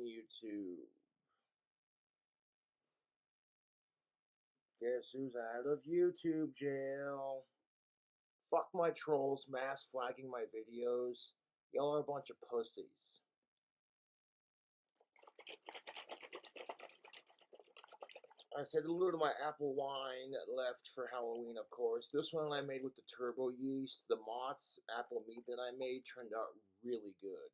YouTube. Guess who's out of YouTube jail? Fuck my trolls mass flagging my videos. Y'all are a bunch of pussies. I said hello to my apple wine left for Halloween, of course. This one I made with the turbo yeast. The Mott's apple mead that I made turned out really good.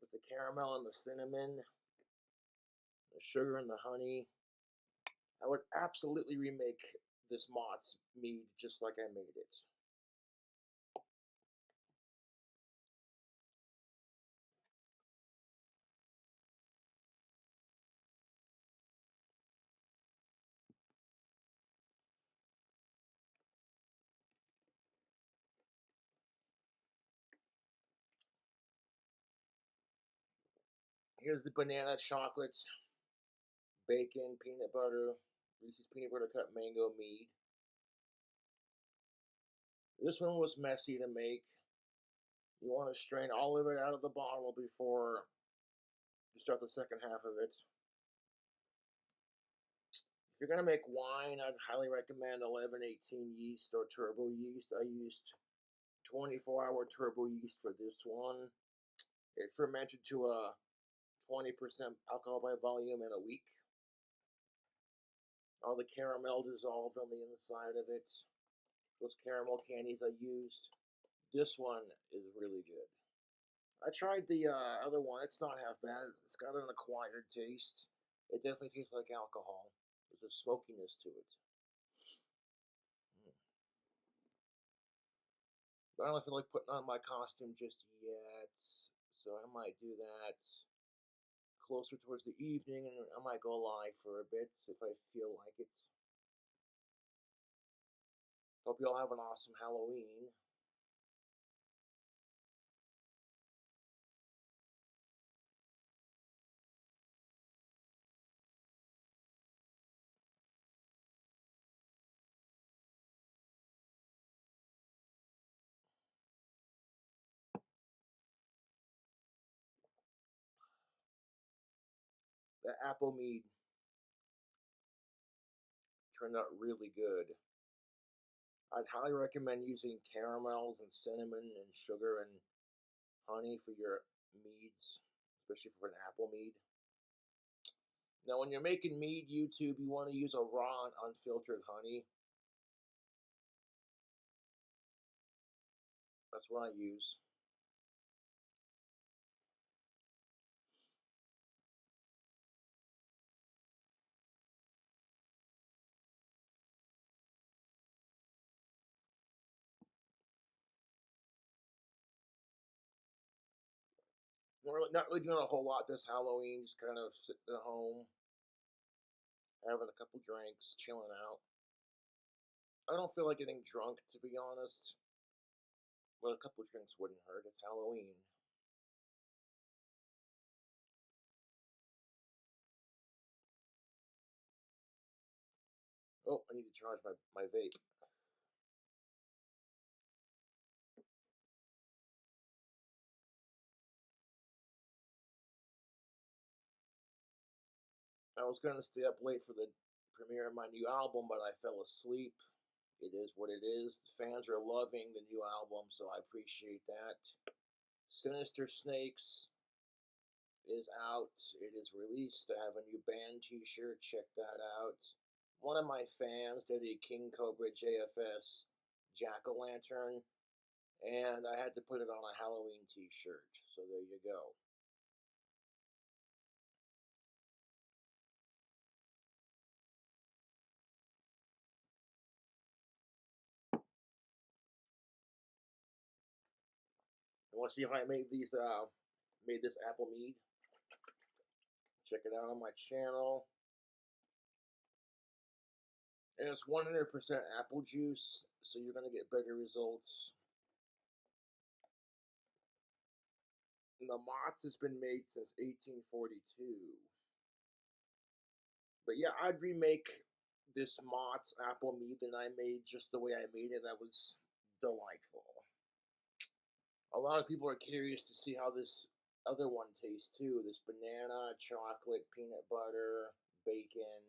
With the caramel and the cinnamon, the sugar and the honey. I would absolutely remake this Mott's mead just like I made it. Here's the banana chocolate, bacon, peanut butter, Reese's peanut butter cup mango mead. This one was messy to make. You want to strain all of it out of the bottle before you start the second half of it. If you're going to make wine, I'd highly recommend 1118 yeast or turbo yeast. I used 24-hour turbo yeast for this one. It fermented to a 20% alcohol by volume in a week. All the caramel dissolved on the inside of it. Those caramel candies I used. This one is really good. I tried the other one. It's not half bad. It's got an acquired taste. It definitely tastes like alcohol. There's a smokiness to it. I don't feel like putting on my costume just yet, so I might do that closer towards the evening, and I might go live for a bit if I feel like it. Hope you all have an awesome Halloween. The apple mead turned out really good. I'd highly recommend using caramels and cinnamon and sugar and honey for your meads, especially for an apple mead. Now, when you're making mead YouTube, you want to use a raw and unfiltered honey. That's what I use. Not really doing a whole lot this Halloween, just kind of sitting at home, having a couple drinks, chilling out. I don't feel like getting drunk, to be honest, but a couple drinks wouldn't hurt. It's Halloween. Oh, I need to charge my vape. I was going to stay up late for the premiere of my new album, but I fell asleep. It is what it is. The fans are loving the new album, so I appreciate that. Sinister Snakes is out. It is released. I have a new band t-shirt. Check that out. One of my fans did a King Cobra JFS jack-o'-lantern, and I had to put it on a Halloween t-shirt. So there you go. You want to see how I made these? Made this apple mead. Check it out on my channel. And it's 100% apple juice, so you're going to get better results. And the Mott's has been made since 1842. But yeah, I'd remake this Mott's apple mead that I made just the way I made it. That was delightful. A lot of people are curious to see how this other one taste too. This banana, chocolate, peanut butter, bacon,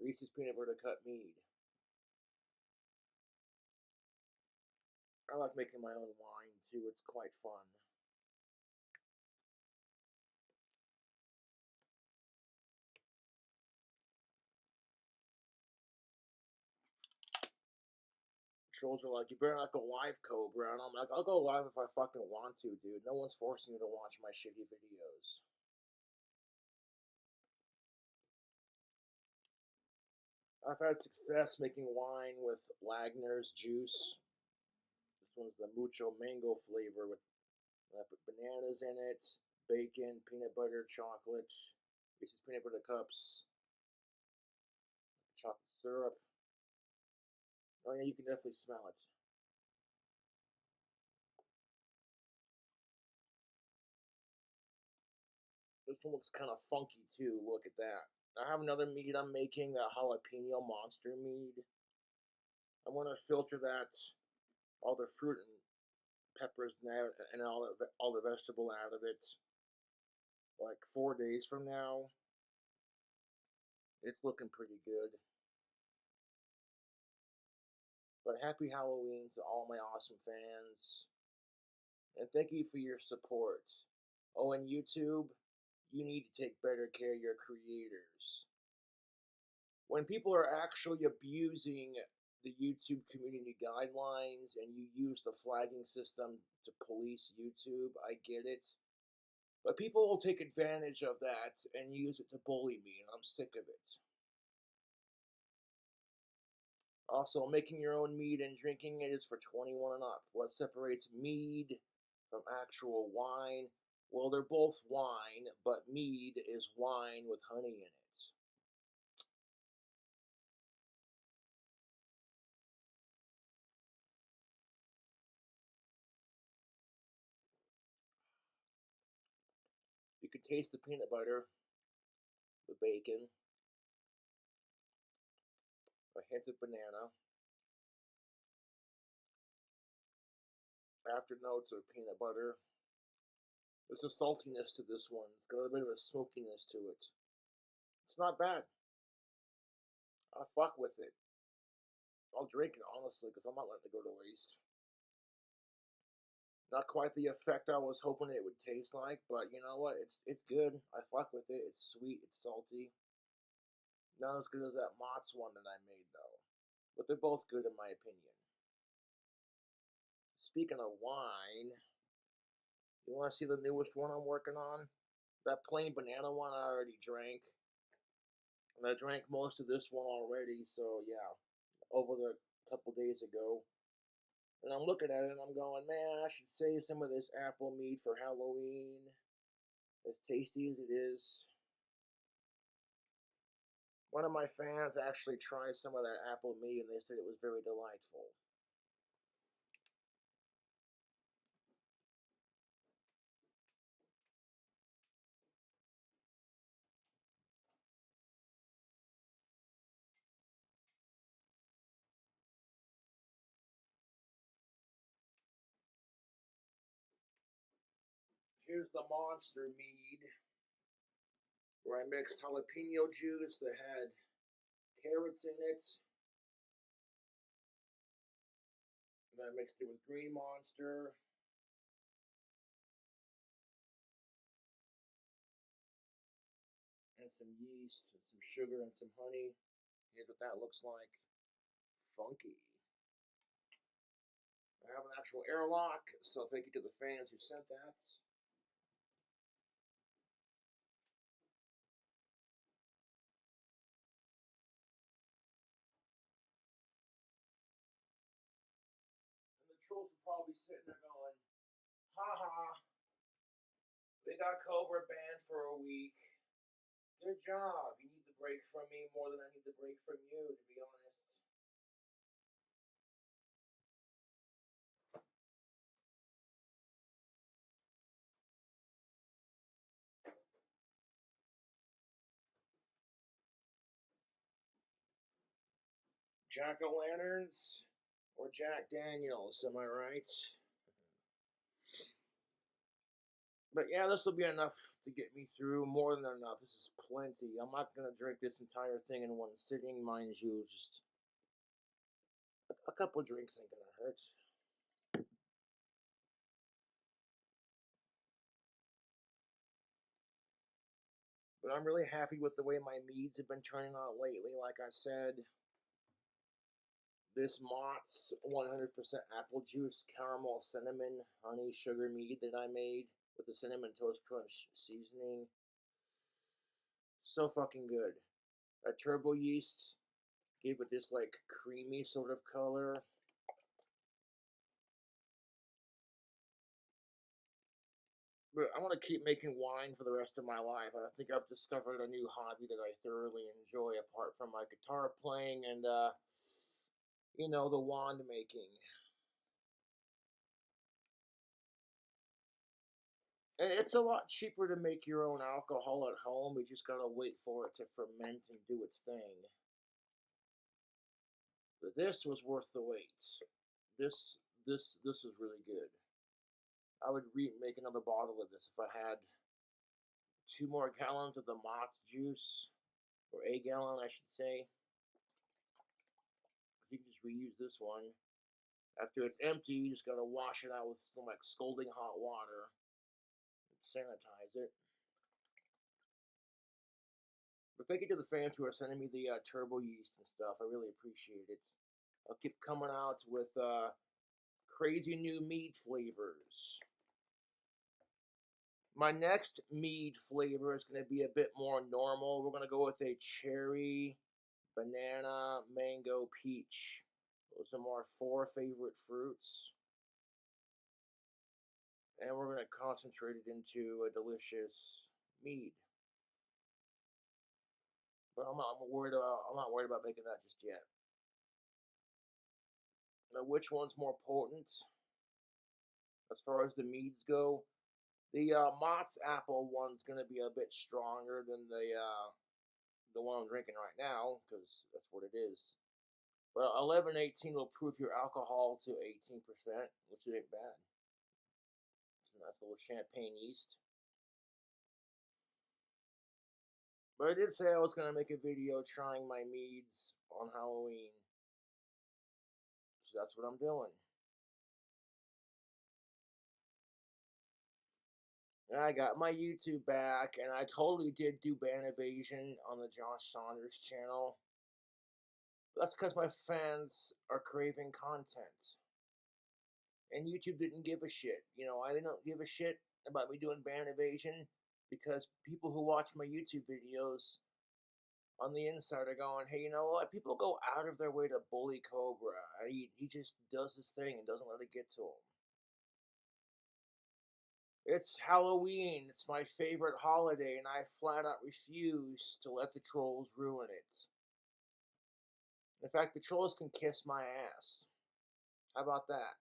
Reese's peanut butter cup mead. I like making my own wine too. It's quite fun. Trolls are like, you better not go live, Cobra. And I'm like, I'll go live if I fucking want to, dude. No one's forcing you to watch my shitty videos. I've had success making wine with Wagner's juice. This one's the mucho mango flavor with I put bananas in it, bacon, peanut butter, chocolate, Reese's peanut butter cups, chocolate syrup. Oh yeah, you can definitely smell it. This one looks kind of funky too. Look at that. I have another mead I'm making, a jalapeno monster mead. I want to filter that, all the fruit and peppers and all the vegetable out of it. Like 4 days from now, it's looking pretty good. But happy Halloween to all my awesome fans, and thank you for your support. Oh, and YouTube, you need to take better care of your creators. When people are actually abusing the YouTube community guidelines and you use the flagging system to police YouTube, I get it. But people will take advantage of that and use it to bully me, and I'm sick of it. Also, making your own mead and drinking it is for 21 and up. What separates mead from actual wine? Well, they're both wine, but mead is wine with honey in it. You can taste the peanut butter, the bacon, a hint of banana, afternotes of peanut butter. There's a saltiness to this one. It's got a bit of a smokiness to it. It's not bad. I fuck with it. I'll drink it honestly because I'm not letting it go to waste. Not quite the effect I was hoping it would taste like, but you know what? It's good. I fuck with it. It's sweet. It's salty. Not as good as that Mott's one that I made though, but they're both good in my opinion. Speaking of wine, you want to see the newest one I'm working on? That plain banana one I already drank, and I drank most of this one already. So yeah, over the couple days ago. And I'm looking at it and I'm going, man, I should save some of this apple mead for Halloween. As tasty as it is. One of my fans actually tried some of that apple mead and they said it was very delightful. Here's the monster mead, where I mixed jalapeno juice that had carrots in it, and I mixed it with green monster, and some yeast, and some sugar, and some honey. Here's what that looks like. Funky. I have an actual airlock, so thank you to the fans who sent that. And the trolls are probably sitting there going, ha ha, they got Cobra banned for a week. Good job. You need the break from me more than I need the break from you, to be honest. Jack o' lanterns or Jack Daniels, am I right? But yeah, this will be enough to get me through. More than enough. This is plenty. I'm not gonna drink this entire thing in one sitting, mind you. Just a couple drinks ain't gonna hurt. But I'm really happy with the way my meads have been turning out lately. Like I said, this Mott's 100% apple juice, caramel, cinnamon, honey, sugar mead that I made with the cinnamon toast crunch seasoning. So fucking good. A turbo yeast gave it this like creamy sort of color. But I want to keep making wine for the rest of my life. I think I've discovered a new hobby that I thoroughly enjoy apart from my guitar playing and, the wand making. And it's a lot cheaper to make your own alcohol at home. You just gotta wait for it to ferment and do its thing. But this was worth the wait. This was really good. I would make another bottle of this if I had 2 more gallons of the Mott's juice, or a gallon, I should say. You can just reuse this one. After it's empty, you just gotta wash it out with some like scalding hot water and sanitize it. But thank you to the fans who are sending me the turbo yeast and stuff. I really appreciate it. I'll keep coming out with crazy new mead flavors. My next mead flavor is going to be a bit more normal. We're going to go with a cherry, banana, mango, peach. Those are my 4 favorite fruits. And we're going to concentrate it into a delicious mead. But I'm not worried about making that just yet. Now, which one's more potent as far as the meads go? The Mott's apple one's going to be a bit stronger than the one I'm drinking right now, because that's what it is. Well, 1118 will proof your alcohol to 18%, which ain't bad. It's a nice little champagne yeast. But I did say I was going to make a video trying my meads on Halloween. So that's what I'm doing. And I got my YouTube back, and I totally did do ban evasion on the Josh Saunders channel. That's because my fans are craving content. And YouTube didn't give a shit. I didn't give a shit about me doing ban evasion because people who watch my YouTube videos on the inside are going, hey, you know what? People go out of their way to bully Cobra. He just does his thing and doesn't let it get to him. It's Halloween. It's my favorite holiday, and I flat out refuse to let the trolls ruin it. In fact, the trolls can kiss my ass. How about that?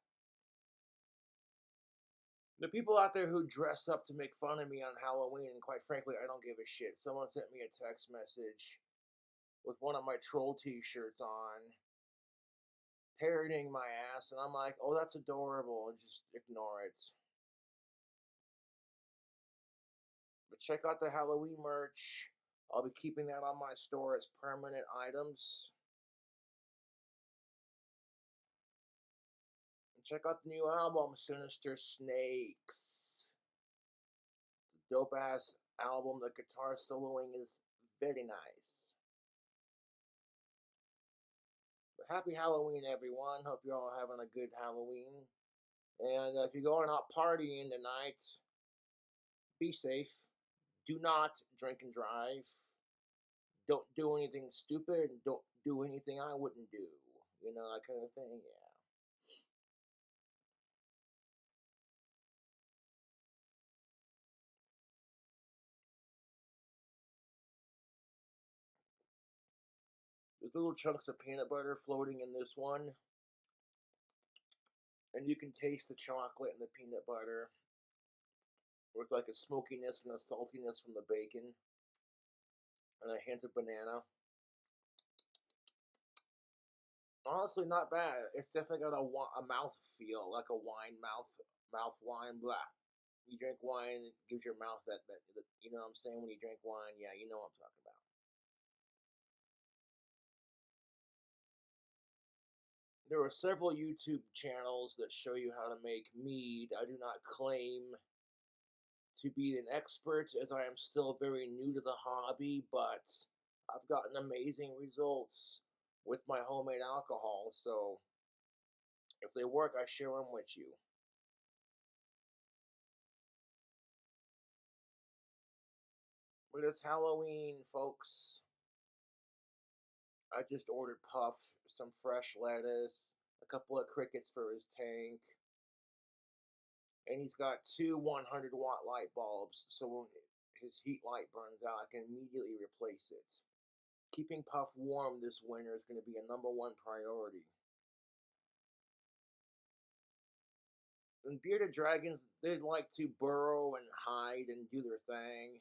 The people out there who dress up to make fun of me on Halloween, and quite frankly, I don't give a shit. Someone sent me a text message with one of my troll t-shirts on, parodying my ass, and I'm like, oh, that's adorable, and just ignore it. But check out the Halloween merch. I'll be keeping that on my store as permanent items. And check out the new album, Sinister Snakes. It's a dope ass album. The guitar soloing is very nice. But happy Halloween, everyone. Hope you're all having a good Halloween. And if you're going out partying tonight, be safe. Do not drink and drive. Don't do anything stupid. Don't do anything I wouldn't do. That kind of thing. Yeah. There's little chunks of peanut butter floating in this one. And you can taste the chocolate and the peanut butter with like a smokiness and a saltiness from the bacon. And a hint of banana. Honestly, not bad. It's definitely got a mouth feel, like a wine mouth wine. Blah. You drink wine, it gives your mouth that, you know what I'm saying? When you drink wine, yeah, you know what I'm talking about. There are several YouTube channels that show you how to make mead. I do not claim to be an expert as I am still very new to the hobby, but I've gotten amazing results with my homemade alcohol, so if they work, I share them with you. But it's Halloween, folks. I just ordered Puff some fresh lettuce, a couple of crickets for his tank, and he's got two 100-watt light bulbs, so when his heat light burns out, I can immediately replace it. Keeping Puff warm this winter is going to be a #1 priority. And bearded dragons, they like to burrow and hide and do their thing,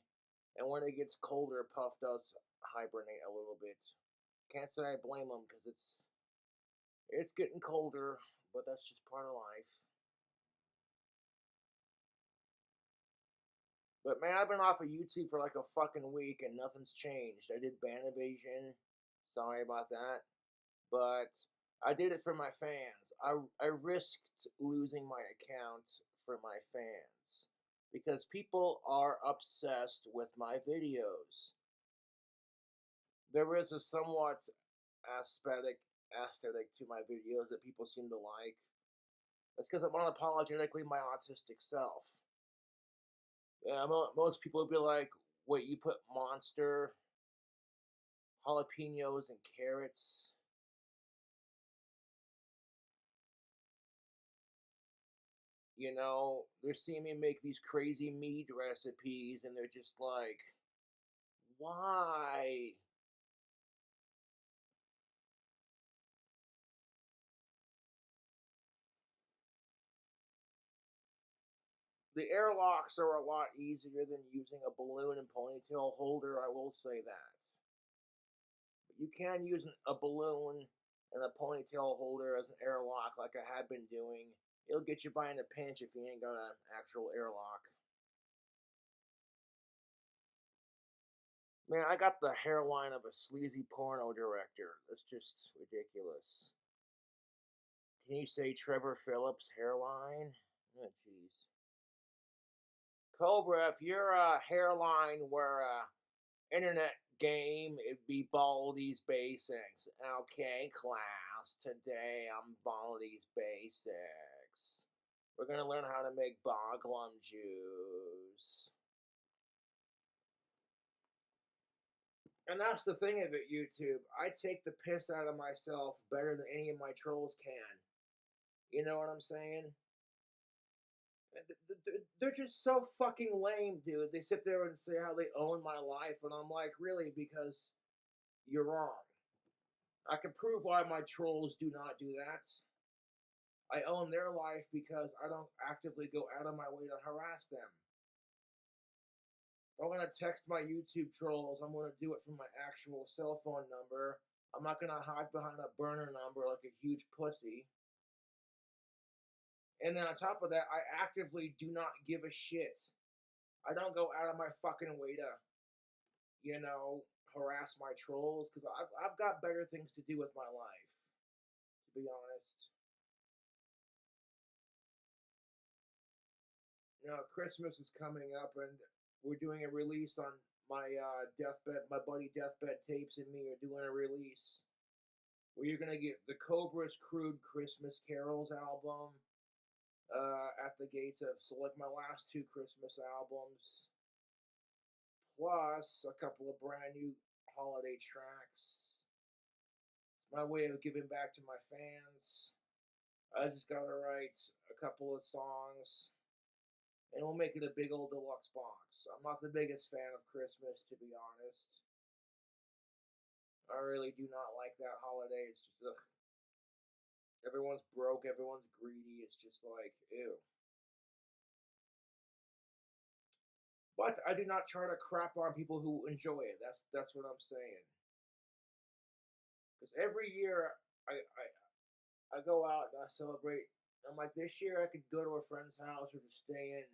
and when it gets colder, Puff does hibernate a little bit. Can't say I blame him because it's getting colder, but that's just part of life. But man, I've been off of YouTube for like a fucking week and nothing's changed. I did ban evasion. Sorry about that. But I did it for my fans. I risked losing my account for my fans because people are obsessed with my videos. There is a somewhat aesthetic to my videos that people seem to like. That's because I'm unapologetically my autistic self. Yeah, most people would be like, "Wait, you put monster, jalapenos, and carrots?" You know, they're seeing me make these crazy meat recipes, and they're just like, "Why?" The airlocks are a lot easier than using a balloon and ponytail holder. I will say that. But you can use a balloon and a ponytail holder as an airlock, like I have been doing. It'll get you by in a pinch if you ain't got an actual airlock. Man, I got the hairline of a sleazy porno director. That's just ridiculous. Can you say Trevor Phillips hairline? Oh, jeez. Cobra, if your hairline were a internet game, it'd be Baldy's Basics. Okay, class. Today I'm Baldy's Basics. We're gonna learn how to make Boglum juice. And that's the thing of it, YouTube. I take the piss out of myself better than any of my trolls can. You know what I'm saying? They're just so fucking lame, dude. They sit there and say how they own my life, and I'm like, really? Because you're wrong. I can prove why my trolls do not do that. I own their life because I don't actively go out of my way to harass them. If I'm gonna text my YouTube trolls, I'm gonna do it from my actual cell phone number. I'm not gonna hide behind a burner number like a huge pussy. And then on top of that, I actively do not give a shit. I don't go out of my fucking way to, you know, harass my trolls because I've got better things to do with my life, to be honest. You know, Christmas is coming up and we're doing a release on my my buddy Deathbed Tapes and me are doing a release where you're gonna get the Cobra's Crude Christmas Carols album at the gates of select my last two Christmas albums, plus a couple of brand new holiday tracks. It's my way of giving back to my fans. I just gotta write a couple of songs and we'll make it a big old deluxe box. I'm not the biggest fan of Christmas, to be honest. I really do not like that holiday. It's just, ugh. Everyone's broke, everyone's greedy. It's just like, ew. But I do not try to crap on people who enjoy it. That's what I'm saying. Because every year I go out and I celebrate. I'm like, this year I could go to a friend's house or just stay in.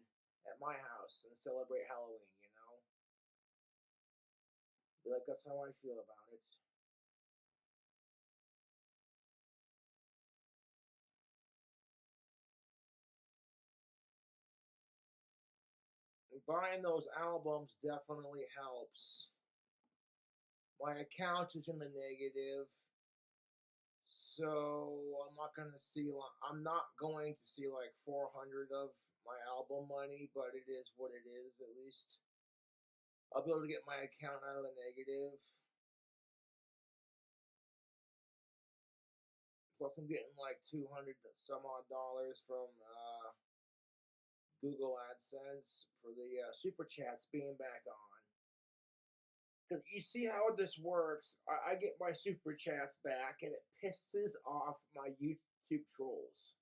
at my house and celebrate Halloween, you know? Be like, that's how I feel about it. And buying those albums definitely helps. My account is in the negative, so I'm not going to see like 400 of my album money, but it is what it is. At least I'll be able to get my account out of the negative. Plus, I'm getting like 200 some odd dollars from Google AdSense for the super chats being back on. Because you see how this works. I get my super chats back, and it pisses off my YouTube trolls.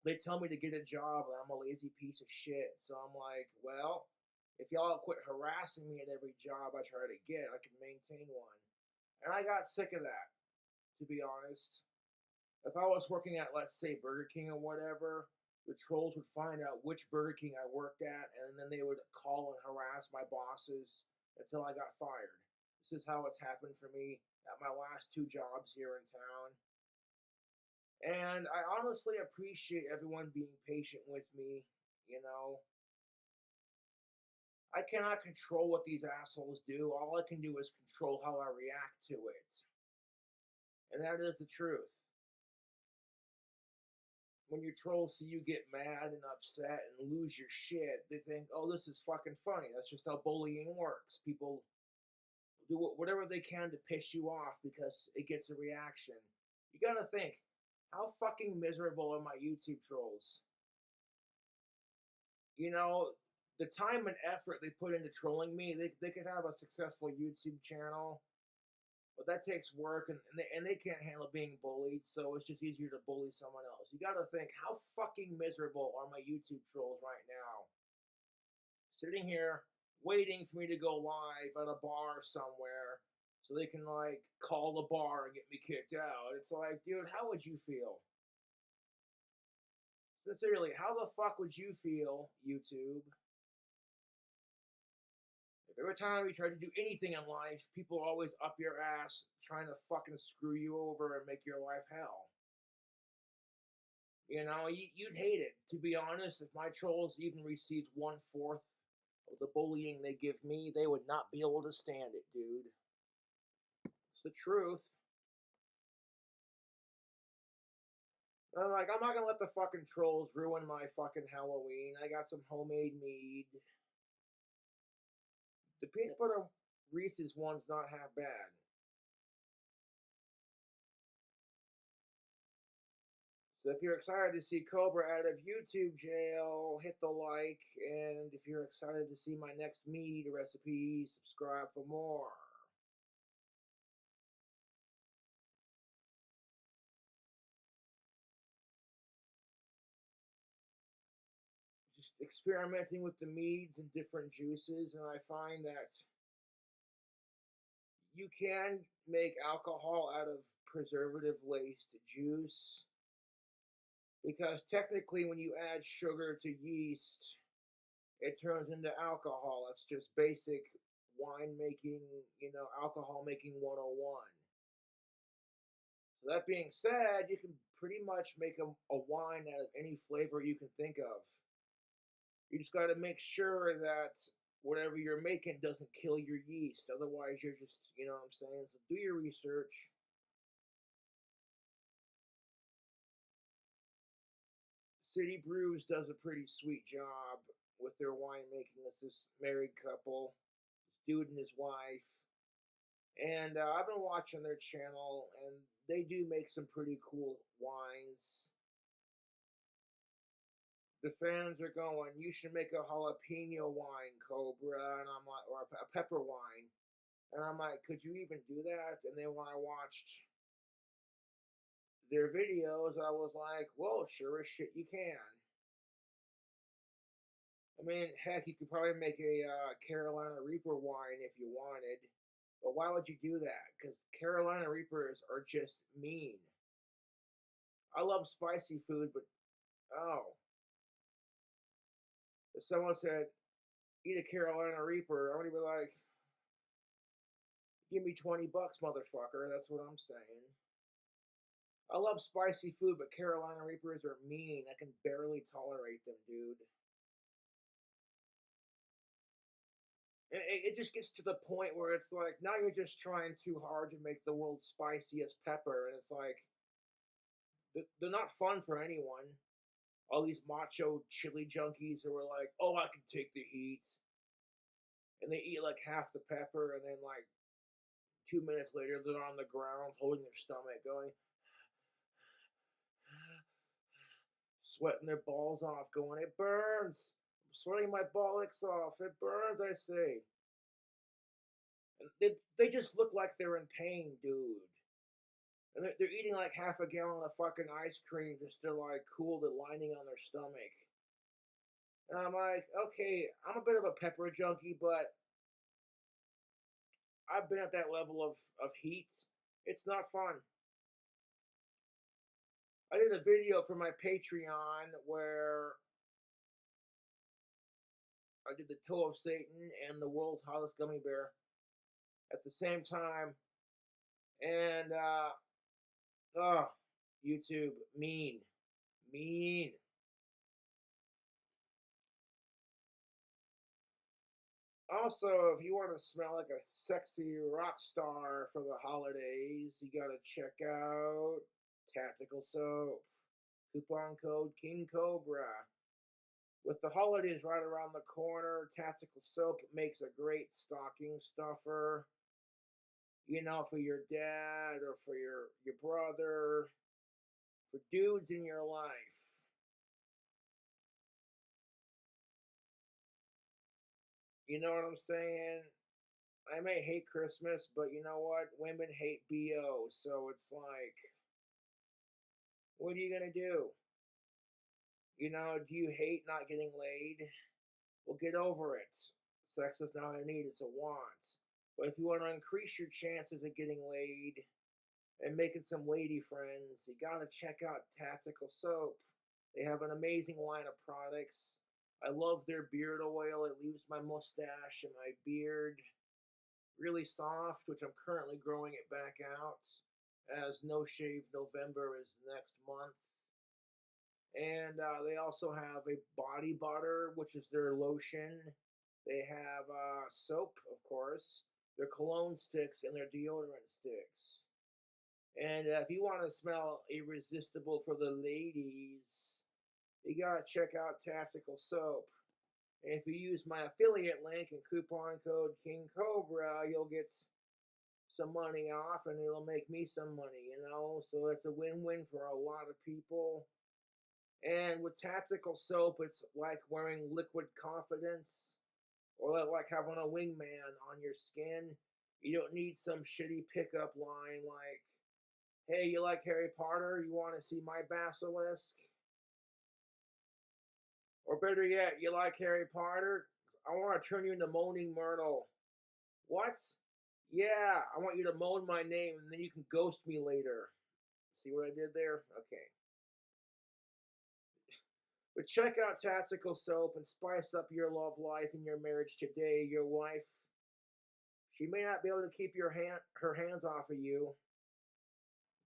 They tell me to get a job, and I'm a lazy piece of shit. So I'm like, well, if y'all quit harassing me at every job I try to get, I can maintain one. And I got sick of that, to be honest. If I was working at, let's say, Burger King or whatever, the trolls would find out which Burger King I worked at, and then they would call and harass my bosses until I got fired. This is how it's happened for me at my last two jobs here in town. And I honestly appreciate everyone being patient with me. You know, I cannot control what these assholes do. All I can do is control how I react to it. And that is the truth. When your trolls see you get mad and upset and lose your shit, they think, oh, this is fucking funny. That's just how bullying works. People do whatever they can to piss you off because it gets a reaction. You gotta think, how fucking miserable are my YouTube trolls? You know, the time and effort they put into trolling me, they could have a successful YouTube channel, but that takes work, and they can't handle being bullied, so it's just easier to bully someone else. You gotta think, how fucking miserable are my YouTube trolls right now? Sitting here waiting for me to go live at a bar somewhere so they can like call the bar and get me kicked out. It's like, dude, how would you feel? Sincerely, how the fuck would you feel, YouTube, if every time you try to do anything in life, people are always up your ass trying to fucking screw you over and make your life hell? You know, you'd hate it. To be honest, if my trolls even received 1/4 of the bullying they give me, they would not be able to stand it, dude. It's the truth. I'm not gonna let the fucking trolls ruin my fucking Halloween. I got some homemade mead. The peanut butter Reese's one's not half bad. So if you're excited to see Cobra out of YouTube jail, hit the like. And if you're excited to see my next mead recipe, subscribe for more. Just experimenting with the meads and different juices, and I find that you can make alcohol out of preservative laced juice because technically when you add sugar to yeast, it turns into alcohol. It's just basic wine making, alcohol making 101. So that being said, you can pretty much make a wine out of any flavor you can think of. You just got to make sure that whatever you're making doesn't kill your yeast. Otherwise, you're just, you know what I'm saying? So do your research. City Brews does a pretty sweet job with their winemaking. It's this married couple, this dude and his wife. And I've been watching their channel, and they do make some pretty cool wines. The fans are going, you should make a jalapeno wine, Cobra, and I'm like, or a pepper wine. And I'm like, could you even do that? And then when I watched their videos, I was like, whoa, sure as shit you can. I mean, heck, you could probably make a Carolina Reaper wine if you wanted. But why would you do that? Because Carolina Reapers are just mean. I love spicy food, but oh, If someone said, eat a Carolina Reaper, I'm gonna be like, give me $20, motherfucker. That's what I'm saying. I love spicy food, but Carolina Reapers are mean. I can barely tolerate them, dude. And it just gets to the point where it's like, now you're just trying too hard to make the world's spiciest pepper. And it's like, they're not fun for anyone. All these macho chili junkies who are like, oh, I can take the heat. And they eat like half the pepper, and then like 2 minutes later, they're on the ground holding their stomach, going, sweating their balls off, going, it burns. I'm sweating my bollocks off. It burns, I say. And they just look like they're in pain, dude. And they're eating like half a gallon of fucking ice cream just to like cool the lining on their stomach. And I'm like, okay, I'm a bit of a pepper junkie, but I've been at that level of heat. It's not fun. I did a video for my Patreon where I did the toe of Satan and the world's hottest gummy bear at the same time. And oh, YouTube, mean, mean. Also, if you want to smell like a sexy rock star for the holidays, you gotta check out Tactical Soap. Coupon code KingCobra. With the holidays right around the corner, Tactical Soap makes a great stocking stuffer. You know, for your dad or for your brother, for dudes in your life. You know what I'm saying? I may hate Christmas, but you know what? Women hate BO, so it's like, what are you gonna do? You know, do you hate not getting laid? Well, get over it. Sex is not a need, it's a want. But if you want to increase your chances of getting laid and making some lady friends, you gotta check out Tactical Soap. They have an amazing line of products. I love their beard oil. It leaves my mustache and my beard really soft, which I'm currently growing it back out, as No Shave November is next month. And they also have a body butter, which is their lotion. They have soap, of course, their cologne sticks, and their deodorant sticks. And if you want to smell irresistible for the ladies, you gotta check out Tactical Soap. And if you use my affiliate link and coupon code KingCobra, you'll get some money off and it'll make me some money, you know? So it's a win-win for a lot of people. And with Tactical Soap, it's like wearing liquid confidence or like having a wingman on your skin. You don't need some shitty pickup line like, hey, you like Harry Potter? You want to see my basilisk? Or better yet, you like Harry Potter? I want to turn you into Moaning Myrtle. What? Yeah, I want you to moan my name and then you can ghost me later. See what I did there? Okay. But check out Tactical Soap and spice up your love life and your marriage today. Your wife, she may not be able to keep her hands off of you.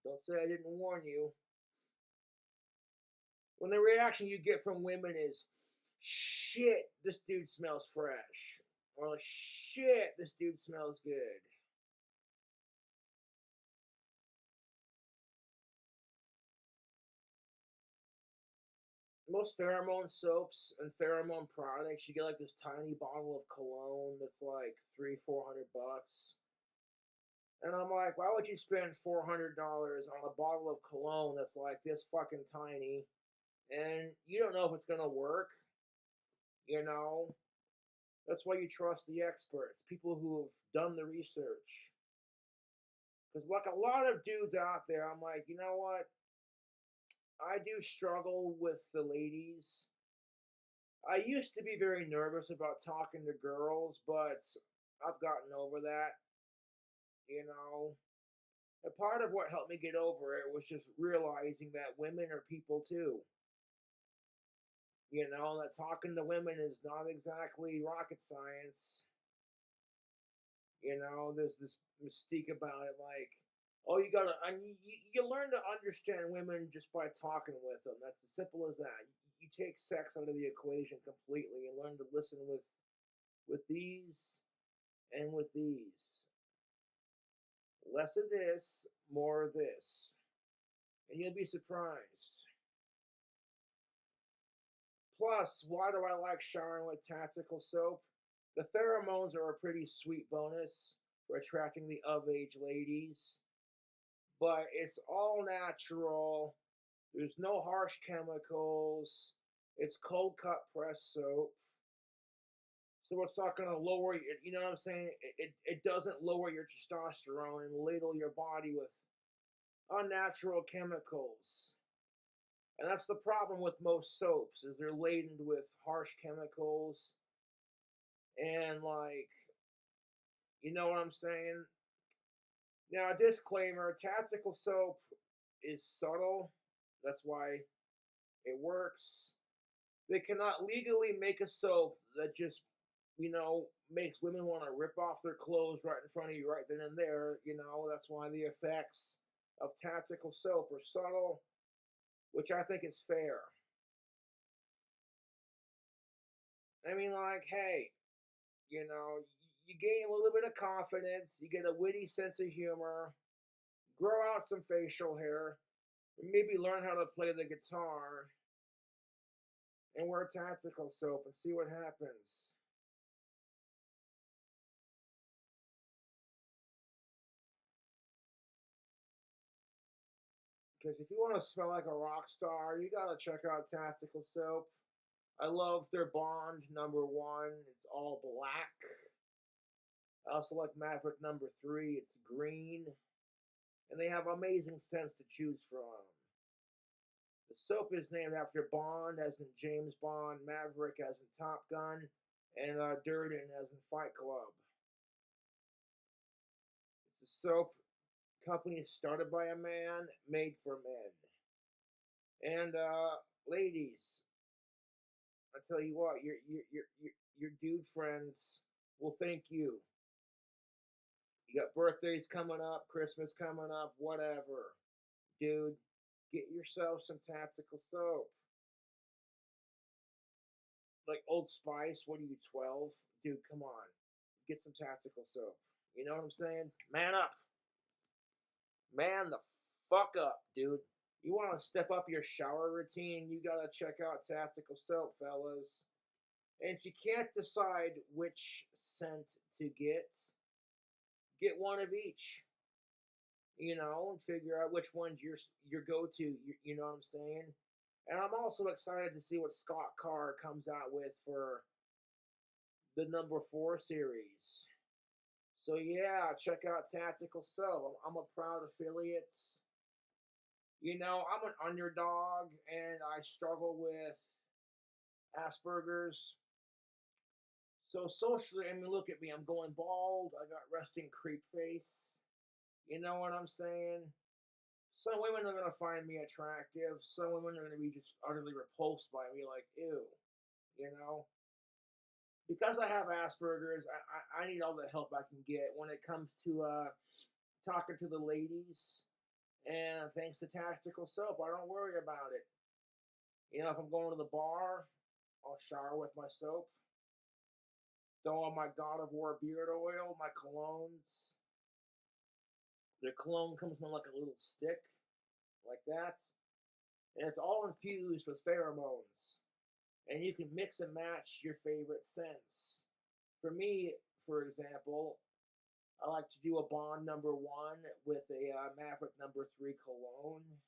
Don't say I didn't warn you. When the reaction you get from women is, shit, this dude smells fresh. Or shit, this dude smells good. Most pheromone soaps and pheromone products, you get like this tiny bottle of cologne that's like 300-400 bucks. And I'm like, why would you spend $400 on a bottle of cologne that's like this fucking tiny? And you don't know if it's gonna work, you know? That's why you trust the experts, people who have done the research. Because, like a lot of dudes out there, I'm like, you know what? I do struggle with the ladies. I used to be very nervous about talking to girls, but I've gotten over that, you know. And part of what helped me get over it was just realizing that women are people too. You know, that talking to women is not exactly rocket science. You know, there's this mystique about it, like, oh, you gotta, you learn to understand women just by talking with them. That's as simple as that. You take sex out of the equation completely and learn to listen with these and with these. Less of this, more of this, and you'll be surprised. Plus, why do I like showering with tactical soap? The pheromones are a pretty sweet bonus for attracting the of age ladies, but it's all natural. There's no harsh chemicals. It's cold cut press soap. So it's not going to lower you know what I'm saying? It doesn't lower your testosterone and ladle your body with unnatural chemicals. And that's the problem with most soaps is they're laden with harsh chemicals and like you know what I'm saying? Now, a disclaimer, tactical soap is subtle. That's why it works. They cannot legally make a soap that just, makes women want to rip off their clothes right in front of you right then and there. That's why the effects of tactical soap are subtle, which I think is fair. I mean, like, hey, you gain a little bit of confidence, you get a witty sense of humor, grow out some facial hair, maybe learn how to play the guitar, and wear tactical soap and see what happens. Because if you want to smell like a rock star, you gotta check out Tactical Soap. I love their Bond #1. It's all black. I also like Maverick #3. It's green. And they have amazing scents to choose from. The soap is named after Bond, as in James Bond, Maverick, as in Top Gun, and Durden, as in Fight Club. It's a soap company started by a man, made for men. And ladies, I tell you what, your dude friends will thank you. You got birthdays coming up, Christmas coming up, whatever. Dude, get yourself some tactical soap. Like Old Spice, what are you, 12? Dude, come on. Get some tactical soap. You know what I'm saying? Man up. Man the fuck up, dude. You want to step up your shower routine, you gotta check out tactical soap, fellas. And if you can't decide which scent to get one of each. And figure out which one's your go-to. You know what I'm saying? And I'm also excited to see what Scott Carr comes out with for the #4 series. So yeah, check out Tactical Soap. I'm a proud affiliate. I'm an underdog and I struggle with Asperger's. So socially, I mean, look at me. I'm going bald. I got resting creep face. You know what I'm saying? Some women are gonna find me attractive. Some women are gonna be just utterly repulsed by me, like ew. You know, because I have Asperger's, I need all the help I can get when it comes to talking to the ladies. And thanks to Tactical Soap, I don't worry about it. If I'm going to the bar, I'll shower with my soap. Throw on my God of War beard oil, my colognes. Their cologne comes in like a little stick, like that. And it's all infused with pheromones. And you can mix and match your favorite scents. For me, for example, I like to do a Bond #1 with a Maverick #3 cologne.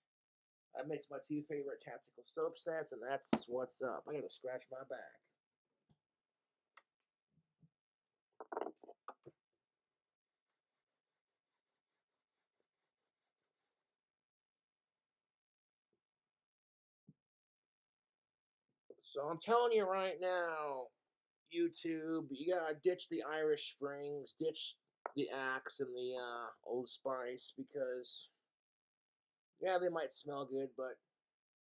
That makes my two favorite tactical soap scents, and that's what's up. I gotta scratch my back. So I'm telling you right now, YouTube, you gotta ditch the Irish Springs, ditch the Axe and the Old Spice because, yeah, they might smell good, but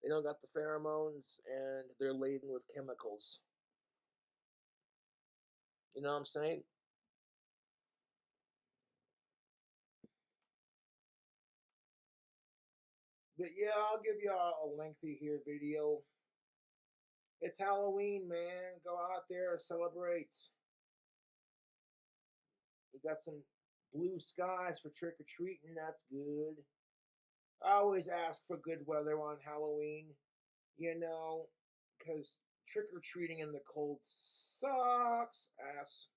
They don't got the pheromones, and they're laden with chemicals. You know what I'm saying? But yeah, I'll give you a lengthy here video. It's Halloween, man. Go out there, celebrate. We got some blue skies for trick or treating. That's good. I always ask for good weather on Halloween, you know, because trick or treating in the cold sucks ass.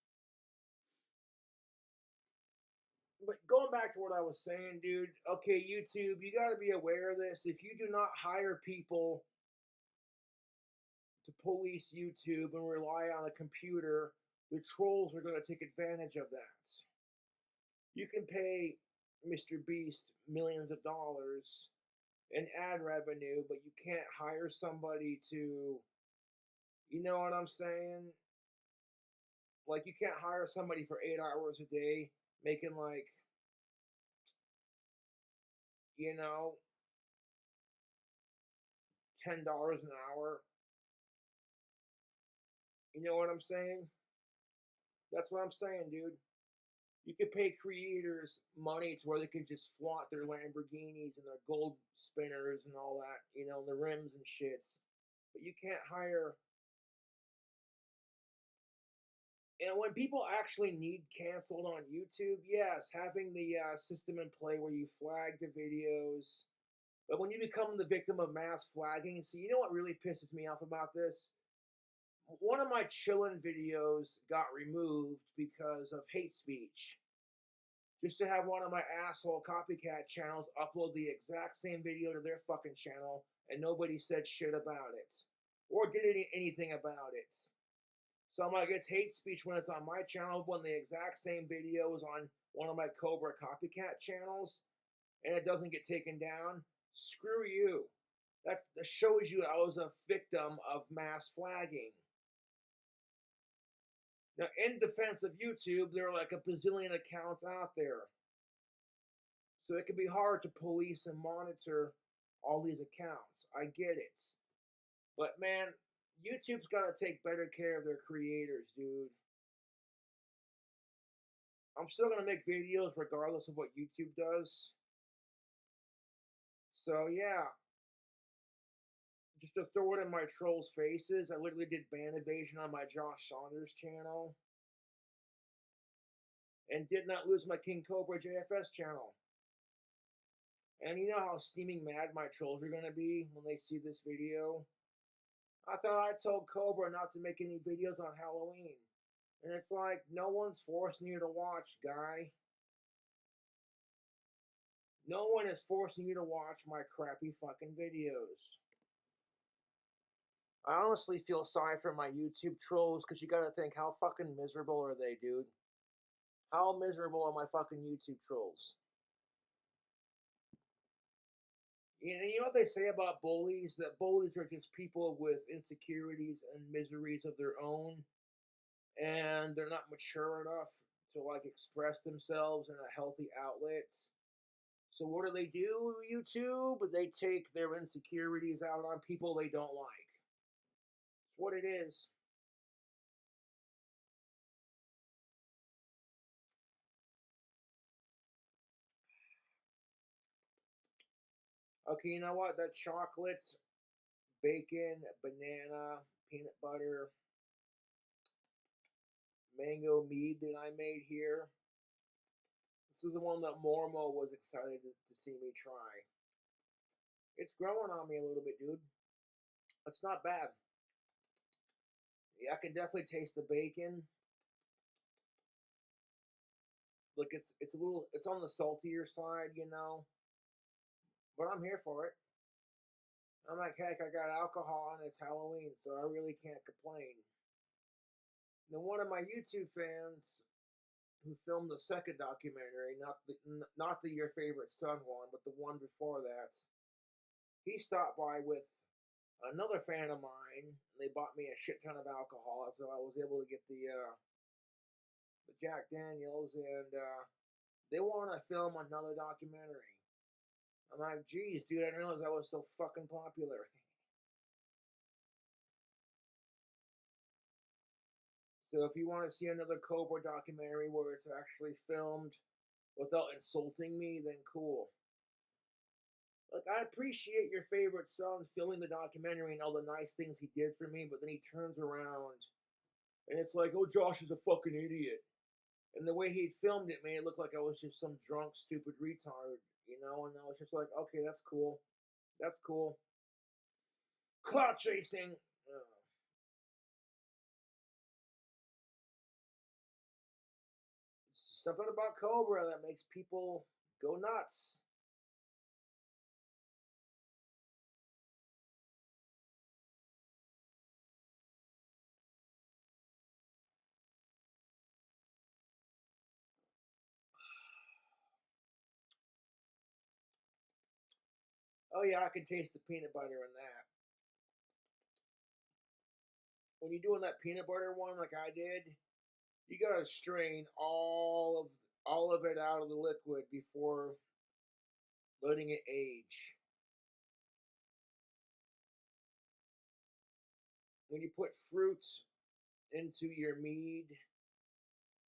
But going back to what I was saying, dude, okay, YouTube, you got to be aware of this. If you do not hire people to police YouTube and rely on a computer, the trolls are going to take advantage of that. You can pay Mr. Beast millions of dollars in ad revenue, but you can't hire somebody to, you know what I'm saying? Like, you can't hire somebody for 8 hours a day making, like, you know, $10 an hour. You know what I'm saying? That's what I'm saying, dude. You could pay creators money to where they can just flaunt their Lamborghinis and their gold spinners and all that, you know, the rims and shits. But you can't hire. And when people actually need canceled on YouTube, yes, having the system in play where you flag the videos. But when you become the victim of mass flagging, see, you know what really pisses me off about this? One of my chillin' videos got removed because of hate speech. Just to have one of my asshole copycat channels upload the exact same video to their fucking channel and nobody said shit about it. Or did anything about it. So I'm like, it's hate speech when it's on my channel, when the exact same video is on one of my Cobra copycat channels and it doesn't get taken down. Screw you. That shows you I was a victim of mass flagging. Now, in defense of YouTube, there are like a bazillion accounts out there. So it can be hard to police and monitor all these accounts. I get it. But man, YouTube's got to take better care of their creators, dude. I'm still going to make videos regardless of what YouTube does. So yeah, just to throw it in my trolls' faces, I literally did ban evasion on my Josh Saunders channel. And did not lose my King Cobra JFS channel. And you know how steaming mad my trolls are going to be when they see this video? I thought I told Cobra not to make any videos on Halloween. And it's like, no one's forcing you to watch, guy. No one is forcing you to watch my crappy fucking videos. I honestly feel sorry for my YouTube trolls because you gotta think, how fucking miserable are they, dude? How miserable are my fucking YouTube trolls? You know what they say about bullies? That bullies are just people with insecurities and miseries of their own, and they're not mature enough to like express themselves in a healthy outlet. So what do? YouTube? They take their insecurities out on people they don't like. It's what it is. Okay, you know what? That chocolate, bacon, banana, peanut butter, mango mead that I made here. This is the one that Mormo was excited to see me try. It's growing on me a little bit, dude. It's not bad. Yeah, I can definitely taste the bacon. Look, it's a little, it's on the saltier side, you know, but I'm here for it. I'm like, heck, I got alcohol and it's Halloween, so I really can't complain. Now, one of my YouTube fans who filmed the second documentary, not the Your Favorite Son one, but the one before that, he stopped by with another fan of mine. And they bought me a shit ton of alcohol, so I was able to get the Jack Daniels, and they want to film another documentary. I'm like, geez, dude, I didn't realize I was so fucking popular. So if you want to see another Cobra documentary where it's actually filmed without insulting me, then cool. Like, I appreciate your favorite son filming the documentary and all the nice things he did for me, but then he turns around and it's like, oh, Josh is a fucking idiot. And the way he'd filmed it made it look like I was just some drunk, stupid retard, you know? And I was just like, okay, that's cool. That's cool. Clout chasing. Something about Cobra that makes people go nuts. Oh yeah, I can taste the peanut butter in that. When you're doing that peanut butter one like I did, you gotta strain all of it out of the liquid before letting it age. When you put fruits into your mead,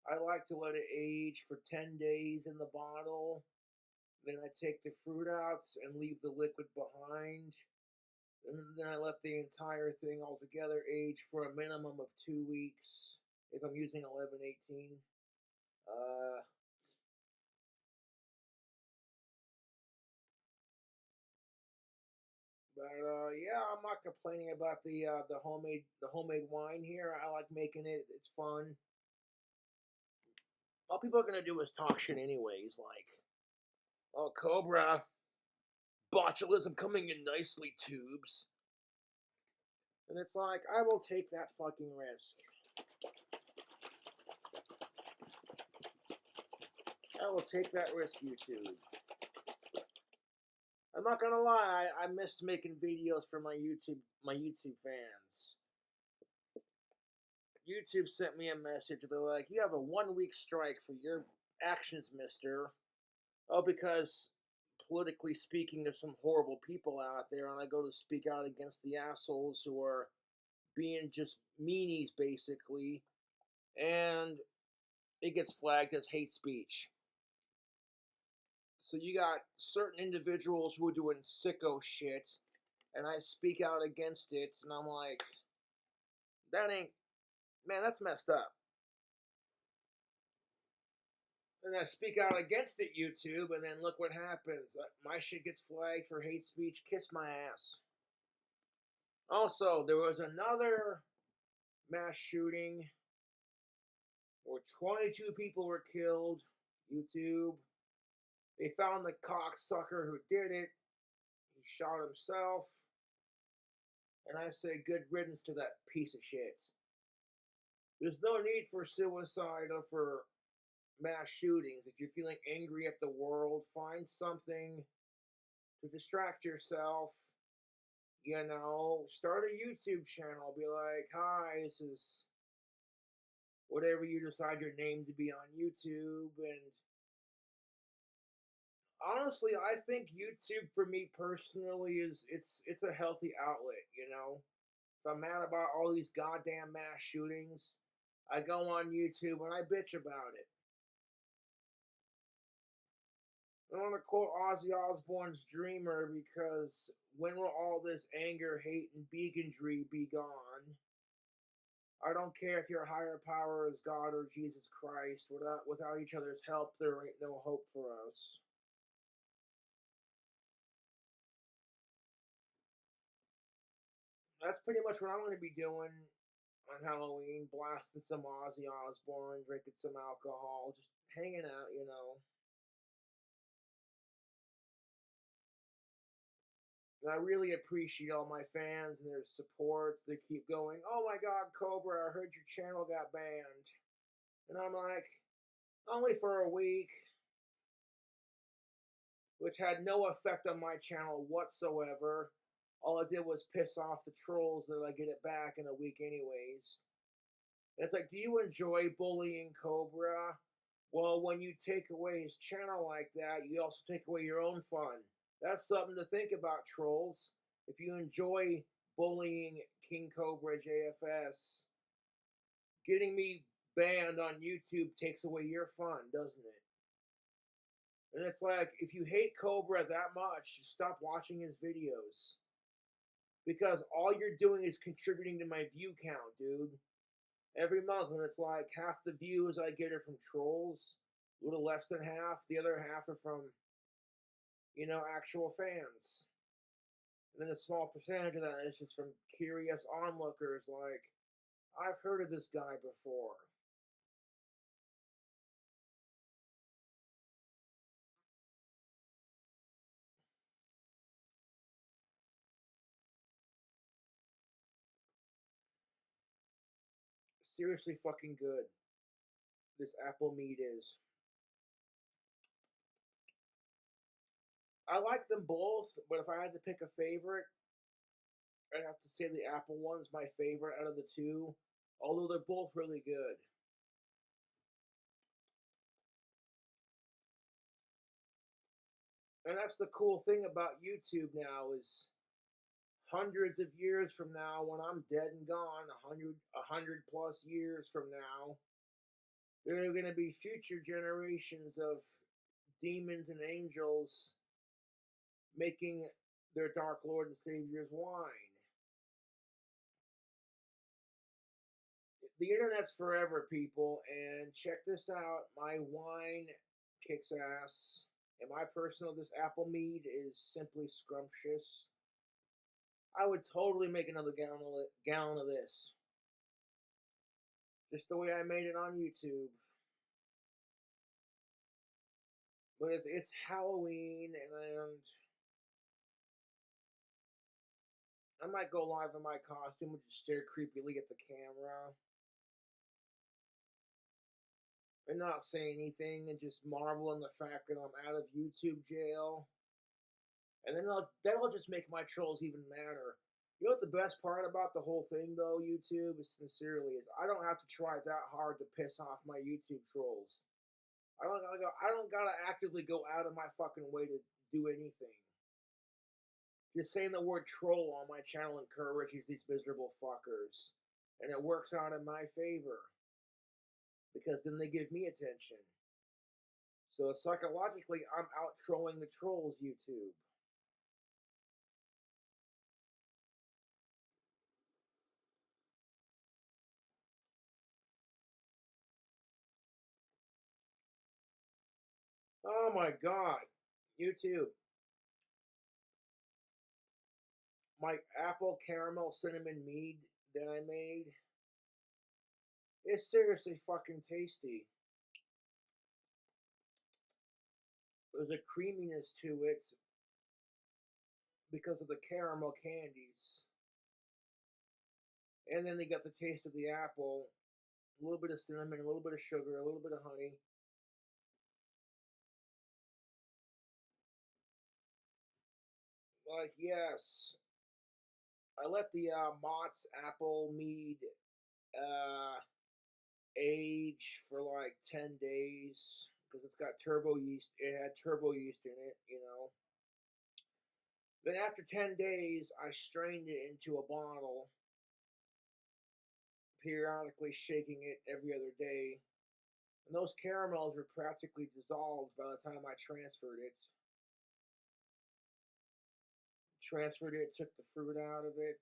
I like to let it age for 10 days in the bottle. Then I take the fruit out and leave the liquid behind. And then I let the entire thing altogether age for a minimum of 2 weeks if I'm using 1118. Uh, but yeah, I'm not complaining about the homemade wine here. I like making it. It's fun. All people are gonna do is talk shit anyways. Like, oh, Cobra, botulism coming in nicely, tubes. And it's like, I will take that fucking risk. I will take that risk, YouTube. I'm not gonna lie, I missed making videos for my YouTube fans. YouTube sent me a message. They're like, "You have a 1 week strike for your actions, Mister." Oh, because politically speaking, there's some horrible people out there, and I go to speak out against the assholes who are being just meanies, basically, and it gets flagged as hate speech. So you got certain individuals who are doing sicko shit, and I speak out against it, and I'm like, that ain't, man, that's messed up. And I speak out against it, YouTube, and then look what happens. My shit gets flagged for hate speech. Kiss my ass. Also, there was another mass shooting where 22 people were killed. YouTube. They found the cocksucker who did it. He shot himself. And I say good riddance to that piece of shit. There's no need for suicide or for mass shootings. If you're feeling angry at the world, find something to distract yourself. You know, start a YouTube channel. Be like, hi, this is whatever you decide your name to be on YouTube. And honestly, I think YouTube for me personally it's a healthy outlet, you know. If I'm mad about all these goddamn mass shootings, I go on YouTube and I bitch about it. I want to quote Ozzy Osbourne's Dreamer because when will all this anger, hate, and bigotry be gone? I don't care if your higher power is God or Jesus Christ. Without each other's help, there ain't no hope for us. That's pretty much what I'm going to be doing on Halloween, blasting some Ozzy Osbourne, drinking some alcohol, just hanging out, you know. And I really appreciate all my fans and their support. They keep going, oh my god, Cobra, I heard your channel got banned. And I'm like, only for a week, which had no effect on my channel whatsoever. All it did was piss off the trolls that I get it back in a week, anyways. And it's like, do you enjoy bullying Cobra? Well, when you take away his channel like that, you also take away your own fun. That's something to think about, trolls. If you enjoy bullying King Cobra JFS, getting me banned on YouTube takes away your fun, doesn't it? And it's like, if you hate Cobra that much, stop watching his videos. Because all you're doing is contributing to my view count, dude. Every month when it's like half the views I get are from trolls, a little less than half, the other half are from, actual fans. And then a small percentage of that is just from curious onlookers like, I've heard of this guy before. Seriously fucking good. This apple meat is. I like them both, but if I had to pick a favorite, I'd have to say the apple one's my favorite out of the two, although they're both really good. And that's the cool thing about YouTube now is hundreds of years from now, when I'm dead and gone, a hundred plus years from now, there are going to be future generations of demons and angels making their Dark Lord and Savior's wine. The internet's forever, people, and check this out. My wine kicks ass, and my personal, this apple mead is simply scrumptious. I would totally make another gallon of this, just the way I made it on YouTube. But it's Halloween, and I might go live in my costume and just stare creepily at the camera and not say anything and just marvel in the fact that I'm out of YouTube jail. And then that'll just make my trolls even madder. You know what the best part about the whole thing, though, YouTube, is sincerely, is I don't have to try that hard to piss off my YouTube trolls. I don't gotta actively go out of my fucking way to do anything. Just saying the word troll on my channel encourages these miserable fuckers. And it works out in my favor. Because then they give me attention. So psychologically, I'm out trolling the trolls, YouTube. Oh my god. YouTube. My apple caramel cinnamon mead that I made is seriously fucking tasty. There's a creaminess to it because of the caramel candies. And then they got the taste of the apple, a little bit of cinnamon, a little bit of sugar, a little bit of honey. Like, yes, I let the Mott's apple mead uh, age for like 10 days because it's got turbo yeast. It had turbo yeast in it. Then after 10 days, I strained it into a bottle, periodically shaking it every other day. And those caramels were practically dissolved by the time I transferred it. Took the fruit out of it,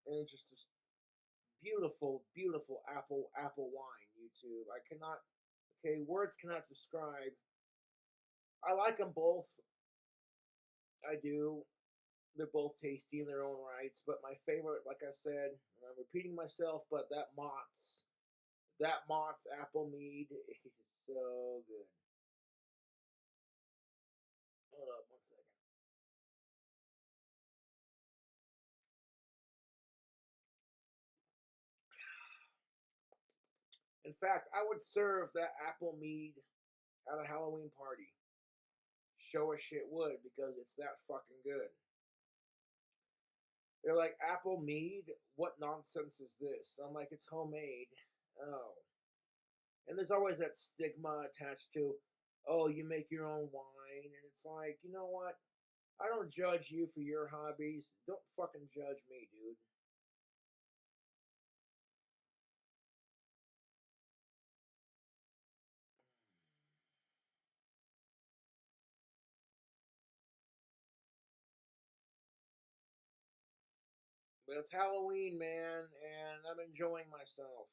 and it's just this beautiful, beautiful apple wine. YouTube, I cannot. Okay, words cannot describe. I like them both. I do. They're both tasty in their own rights, but my favorite, like I said, and I'm repeating myself, but that Mott's apple mead is so good. Hold up one second. In fact, I would serve that apple mead at a Halloween party. Show a shit would, because it's that fucking good. They're like, apple mead? What nonsense is this? I'm like, it's homemade. Oh. And there's always that stigma attached to, oh, you make your own wine, and it's like, you know what? I don't judge you for your hobbies. Don't fucking judge me, dude. But it's Halloween, man, and I'm enjoying myself.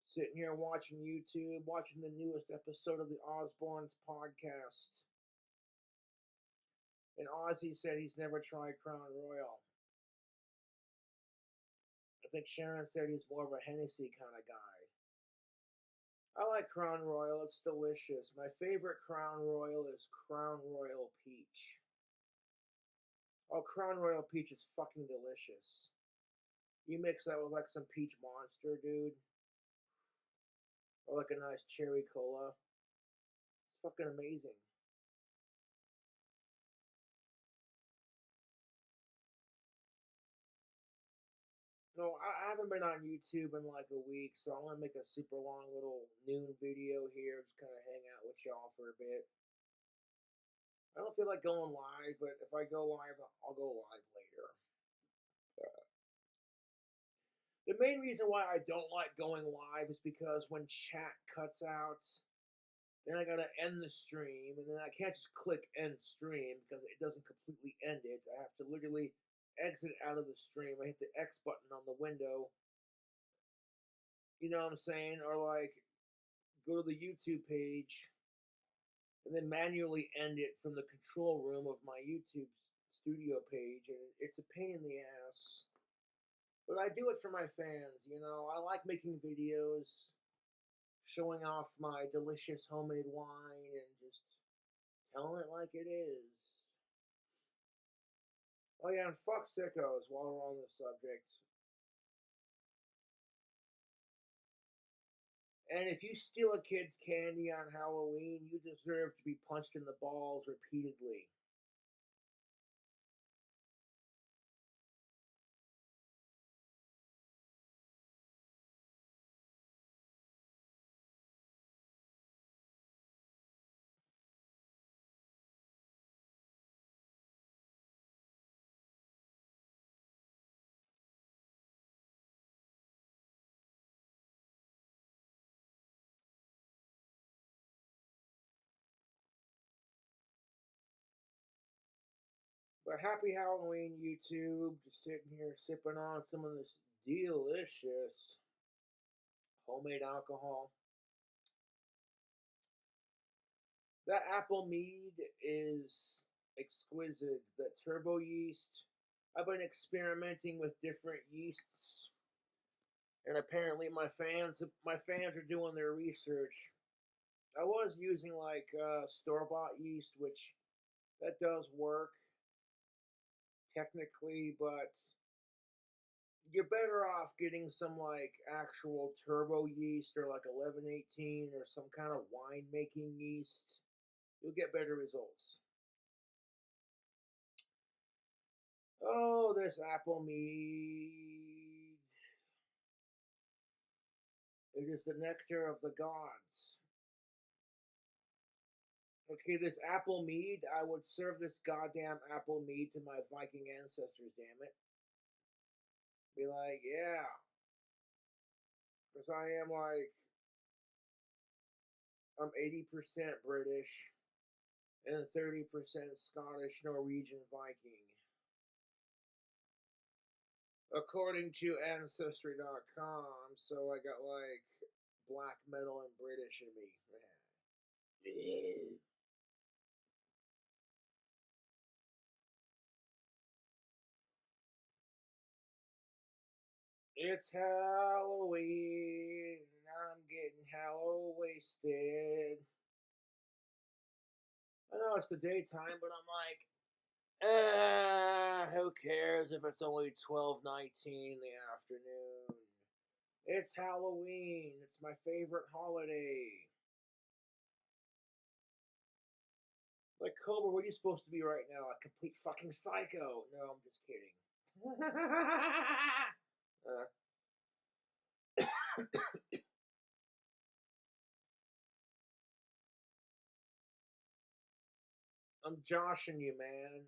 Sitting here watching YouTube, watching the newest episode of the Osbournes podcast. And Ozzy said he's never tried Crown Royal. I think Sharon said he's more of a Hennessy kind of guy. I like Crown Royal, it's delicious. My favorite Crown Royal is Crown Royal Peach. Oh, Crown Royal Peach is fucking delicious. You mix that with like some peach monster, dude, or like a nice cherry cola. It's fucking amazing. No, I haven't been on YouTube in like a week, so I'm gonna make a super long little noon video here, just kind of hang out with y'all for a bit. I don't feel like going live, but if I go live, I'll go live later. The main reason why I don't like going live is because when chat cuts out, then I gotta end the stream, and then I can't just click end stream because it doesn't completely end it. I have to literally exit out of the stream. I hit the X button on the window. You know what I'm saying? Or like go to the YouTube page and then manually end it from the control room of my YouTube studio page, and it's a pain in the ass. But I do it for my fans, you know. I like making videos, showing off my delicious homemade wine, and just telling it like it is. Oh yeah, and fuck sickos while we're on the subject. And if you steal a kid's candy on Halloween, you deserve to be punched in the balls repeatedly. But happy Halloween, YouTube. Just sitting here sipping on some of this delicious homemade alcohol. That apple mead is exquisite. The turbo yeast. I've been experimenting with different yeasts, and apparently my fans are doing their research. I was using like store bought yeast, which that does work technically, but you're better off getting some like actual turbo yeast or like 1118 or some kind of wine making yeast. You'll get better results. Oh, this apple mead. It is the nectar of the gods. Okay, this apple mead, I would serve this goddamn apple mead to my Viking ancestors, damn it. Be like, yeah, because I am like, I'm 80% British and 30% Scottish Norwegian Viking. According to Ancestry.com, so I got like black metal and British in me. It's Halloween, and I'm getting hallow wasted. I know it's the daytime, but I'm like, who cares if it's only 12:19 in the afternoon? It's Halloween. It's my favorite holiday. Like, Cobra, what are you supposed to be right now? A complete fucking psycho. No, I'm just kidding. uh, I'm joshing you, man.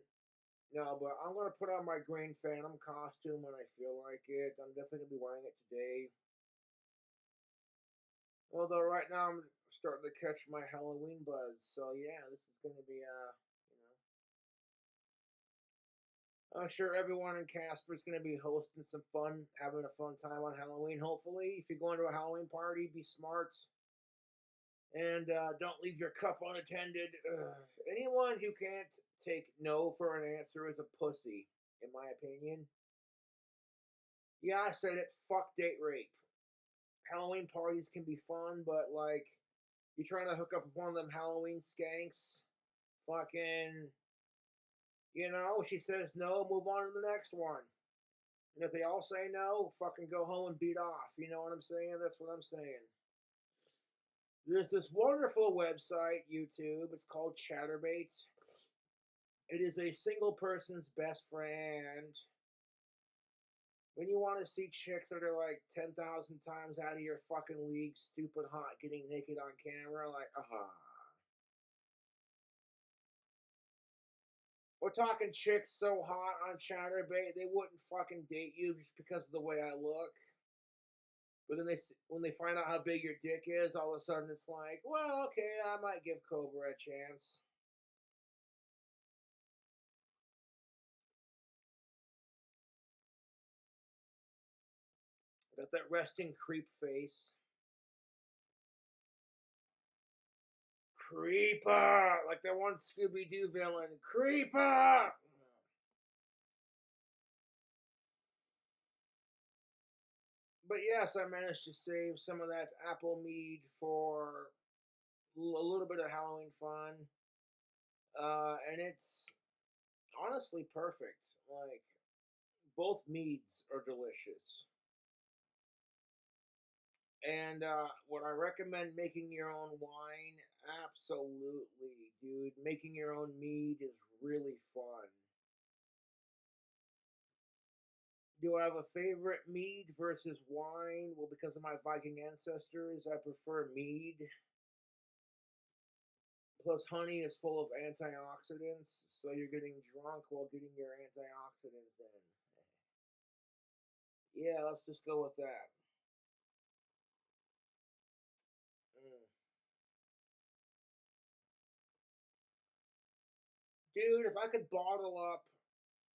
No, but I'm gonna put on my Green Phantom costume when I feel like it. I'm definitely gonna be wearing it today. Although right now I'm starting to catch my Halloween buzz, so yeah, this is gonna be I'm sure everyone in Casper is gonna be hosting some fun, having a fun time on Halloween. Hopefully, if you're going to a Halloween party, be smart and don't leave your cup unattended. Anyone who can't take no for an answer is a pussy, in my opinion. Yeah, I said it. Fuck date rape. Halloween parties can be fun, but like, you're trying to hook up with one of them Halloween skanks. Fucking, she says no, move on to the next one. And if they all say no, fucking go home and beat off. You know what I'm saying? That's what I'm saying. There's this wonderful website, YouTube. It's called Chatterbait. It is a single person's best friend. When you want to see chicks that are like 10,000 times out of your fucking league, stupid hot, getting naked on camera, like, We're talking chicks so hot on Chatterbait, they wouldn't fucking date you just because of the way I look. But then when they find out how big your dick is, all of a sudden it's like, well, okay, I might give Cobra a chance. Got that resting creep face. Creeper! Like that one Scooby Doo villain. Creeper! But yes, I managed to save some of that apple mead for a little bit of Halloween fun. And it's honestly perfect. Like, both meads are delicious. And would I recommend making your own wine? Absolutely, dude. Making your own mead is really fun. Do I have a favorite mead versus wine? Well, because of my Viking ancestors, I prefer mead. Plus, honey is full of antioxidants, so you're getting drunk while getting your antioxidants in. Yeah, let's just go with that. Mm. Dude, if I could bottle up,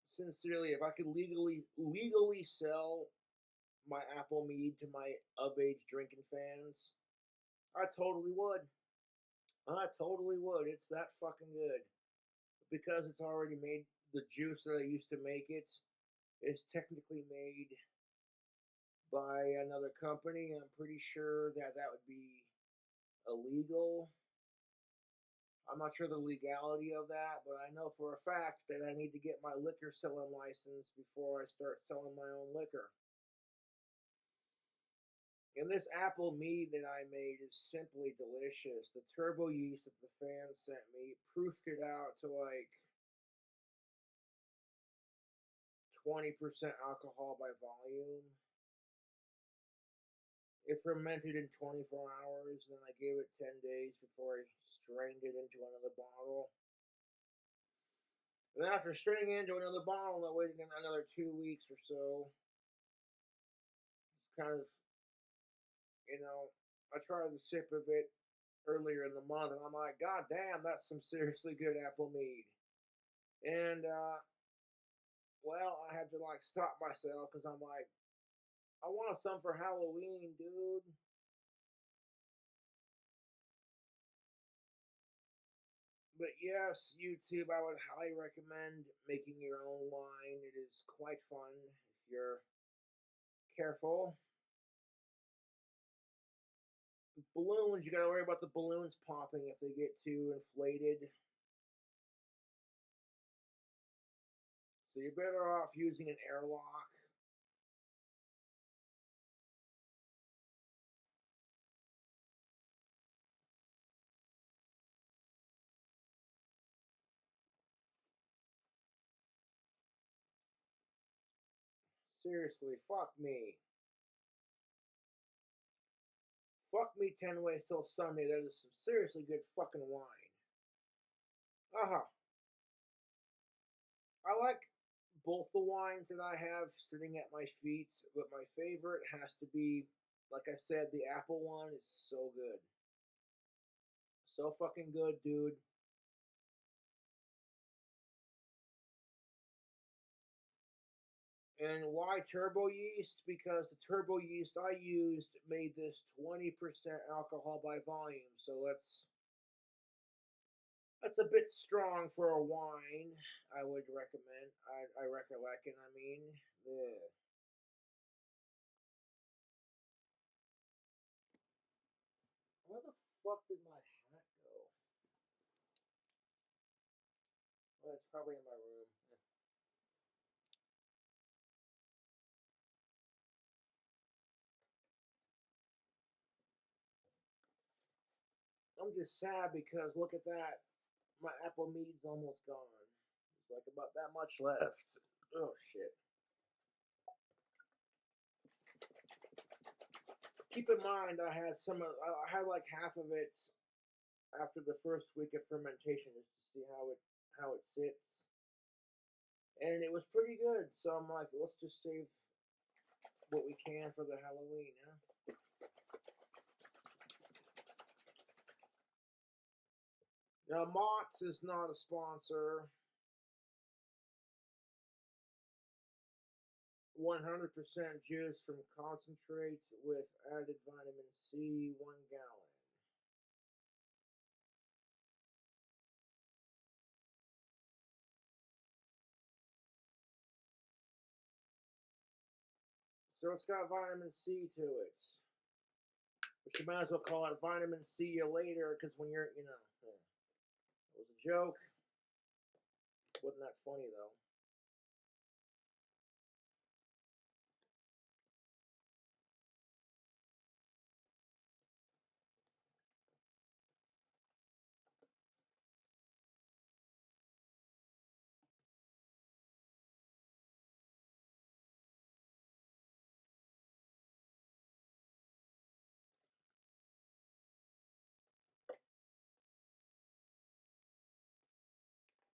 sincerely, if I could legally sell my apple mead to my of age drinking fans, I totally would. I totally would. It's that fucking good. Because it's already made, the juice that I used to make it is technically made by another company. I'm pretty sure that that would be illegal. I'm not sure the legality of that, but I know for a fact that I need to get my liquor selling license before I start selling my own liquor. And this apple mead that I made is simply delicious. The turbo yeast that the fans sent me proofed it out to like 20% alcohol by volume. It fermented in 24 hours, then I gave it 10 days before I strained it into another bottle. And after straining it into another bottle, I waited another 2 weeks or so. It's kind of, you know, I tried a sip of it earlier in the month, and I'm like, God damn, that's some seriously good apple mead. And, well, I had to, like, stop myself because I'm like, I want some for Halloween, dude. But yes, YouTube, I would highly recommend making your own wine. It is quite fun if you're careful. Balloons, you gotta worry about the balloons popping if they get too inflated. So you're better off using an airlock. Seriously, fuck me. Fuck me 10 ways till Sunday. That is some seriously good fucking wine. Uh huh. I like both the wines that I have sitting at my feet, but my favorite has to be, like I said, the apple one is so good. So fucking good, dude. And why turbo yeast? Because the turbo yeast I used made this 20% alcohol by volume. So that's a bit strong for a wine. I would recommend. I recollect, and I mean, yeah. Where the fuck did my hat go? Well, it's probably in my room. I'm just sad because look at that. My apple mead's almost gone. There's like about that much left. Oh shit. Keep in mind, I had I had like half of it after the first week of fermentation just to see how it sits, and it was pretty good. So I'm like, let's just save what we can for the Halloween, huh? Now, Mott's is not a sponsor. 100% juice from concentrate with added vitamin C, 1 gallon. So it's got vitamin C to it. But you might as well call it vitamin C you later, because when you're, it was a joke. Wasn't that funny though?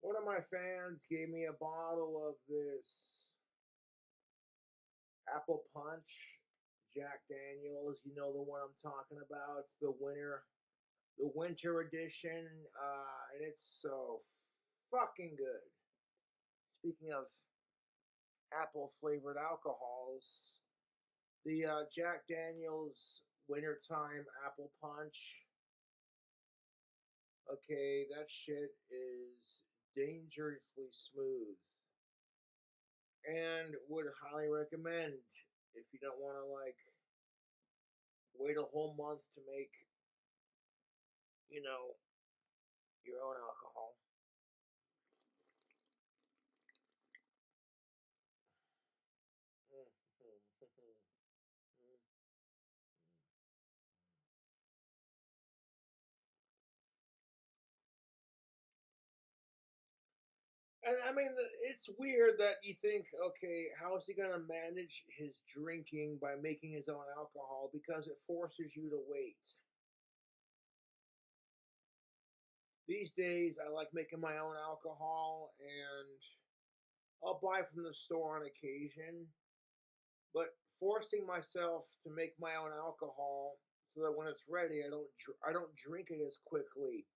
One of my fans gave me a bottle of this apple punch Jack Daniels. You know the one I'm talking about. It's the winter edition, and it's so fucking good. Speaking of apple flavored alcohols, the Jack Daniels wintertime apple punch. Okay, that shit is dangerously smooth, and would highly recommend if you don't want to like wait a whole month to make, you know, your own alcohol. And I mean, it's weird that you think, okay, how is he going to manage his drinking by making his own alcohol? Because it forces you to wait. These days, I like making my own alcohol, and I'll buy from the store on occasion. But forcing myself to make my own alcohol so that when it's ready, I don't drink it as quickly.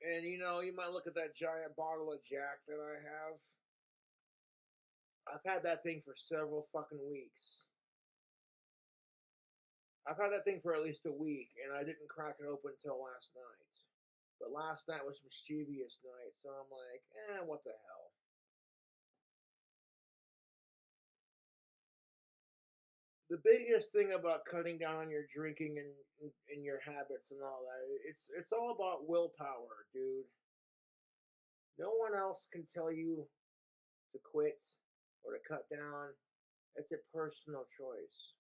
And you might look at that giant bottle of Jack that I have. I've had that thing for several fucking weeks. I've had that thing for at least a week, and I didn't crack it open until last night. But last night was mischievous night, so I'm like, what the hell? The biggest thing about cutting down on your drinking and your habits and all that, it's all about willpower, dude. No one else can tell you to quit or to cut down. It's a personal choice.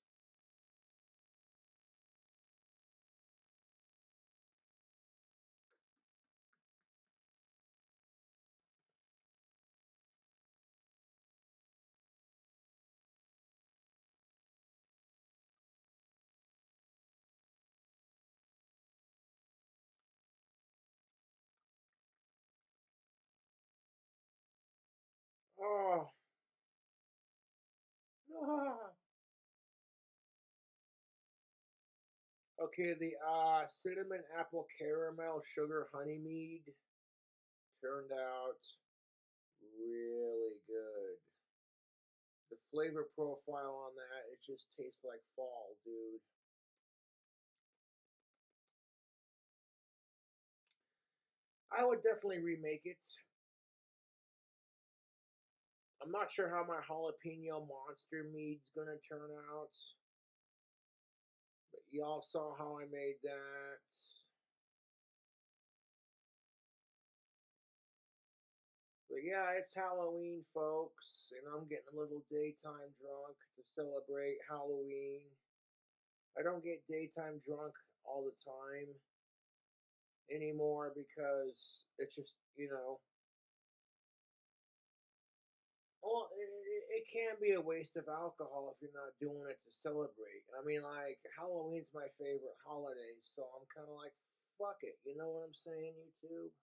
Oh, ah. Okay, the cinnamon apple caramel sugar honey mead turned out really good. The flavor profile on that, it just tastes like fall, dude. I would definitely remake it. I'm not sure how my jalapeno monster mead's gonna turn out, but y'all saw how I made that. But yeah, it's Halloween, folks, and I'm getting a little daytime drunk to celebrate Halloween. I don't get daytime drunk all the time anymore because it's just, well, it can be a waste of alcohol if you're not doing it to celebrate. I mean, like, Halloween's my favorite holiday, so I'm kind of like, fuck it. You know what I'm saying, YouTube?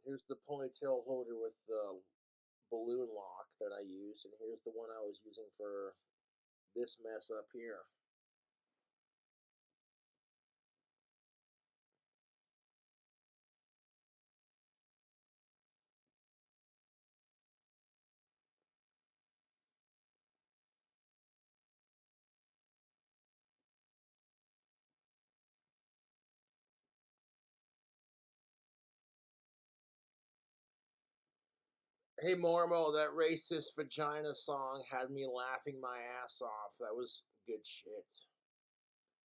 Here's the ponytail holder with the balloon lock that I use, and here's the one I was using for this mess up here. Hey Mormo, that racist vagina song had me laughing my ass off. That was good shit.